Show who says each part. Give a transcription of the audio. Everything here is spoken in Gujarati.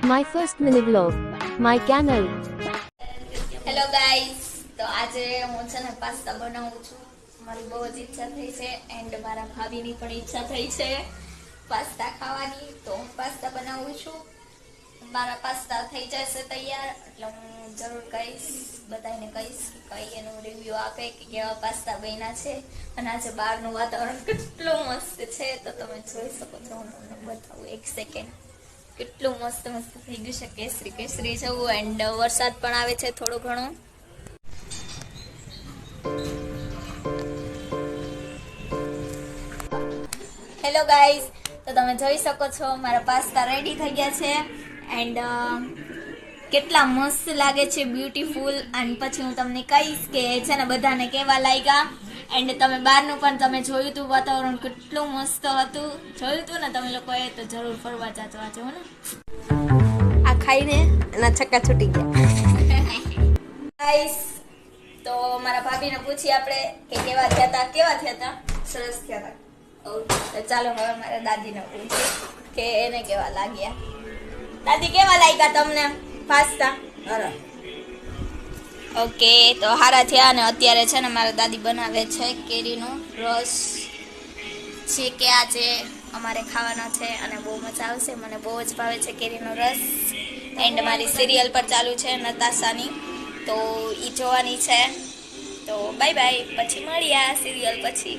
Speaker 1: My first mini vlog, my channel.
Speaker 2: Hello guys, તો આજે હું છે ને પાસ્તા બનાવું છું. મારી બહુ જ ઈચ્છા થઈ છે એન્ડ મારા ભાભીની પણ ઈચ્છા થઈ છે પાસ્તા ખાવાની, તો હું પાસ્તા બનાવું છું. મારા પાસ્તા થઈ જશે તૈયાર એટલે હું જરૂર કહીશ, બધાને કહીશ કે કઈ એનું રિવ્યુ આપે કે કેવા પાસ્તા બન્યા છે. અને આજે બહારનું વાતાવરણ કેટલું મસ્ત છે, તો તમે જોઈ શકો છો. હું તમને બતાવું એક સેકન્ડ. કેટલું મસ્ત મસ્ત થઈ ગયું છે, કેસરી કેસરી જેવું. એન્ડ વરસાદ પણ આવે છે થોડો ઘણો. હેલો ગાઈઝ, તો તમે જોઈ શકો છો મારા પાસ્તા રેડી થઈ ગયા છે. એન્ડ કેટલા મસ્ત લાગે છે, બ્યુટીફુલ. અને પછી હું તમને કહીશ કે છે ને બધાને કેવા લાગ્યા. એન્ડ તમે બહારનું પણ તમે જોયું હતું, વાતાવરણ કેટલું મસ્ત હતું. જોયું હતું ને તમે લોકોએ, તો જરૂર ફરવા જાજો આજે હો ને.
Speaker 3: આ ખાઈને એના છક્કા છૂટી ગયા.
Speaker 2: ગાઈસ, તો મારા ભાભીને પૂછી આપણે કે કેવા થયા હતા. સરસ થયા હતા. તો ચાલો હવે મારા દાદીને પૂછીએ કે એને કેવા લાગ્યા. દાદી, કેવા લાગ્યા તમને પાસ્તા? ઓકે, તો હારા થયા. અને અત્યારે છે ને મારા દાદી બનાવે છે કેરીનો રસ, જે કે આજે અમારે ખાવાનો છે અને બહુ મજા આવશે. મને બહુ જ ભાવે છે કેરીનો રસ. એન્ડ મારી સિરિયલ પર ચાલુ છે નતાશાની, તો ઈ જોવાની છે. તો બાય બાય, પછી મળ્યા સિરિયલ પછી.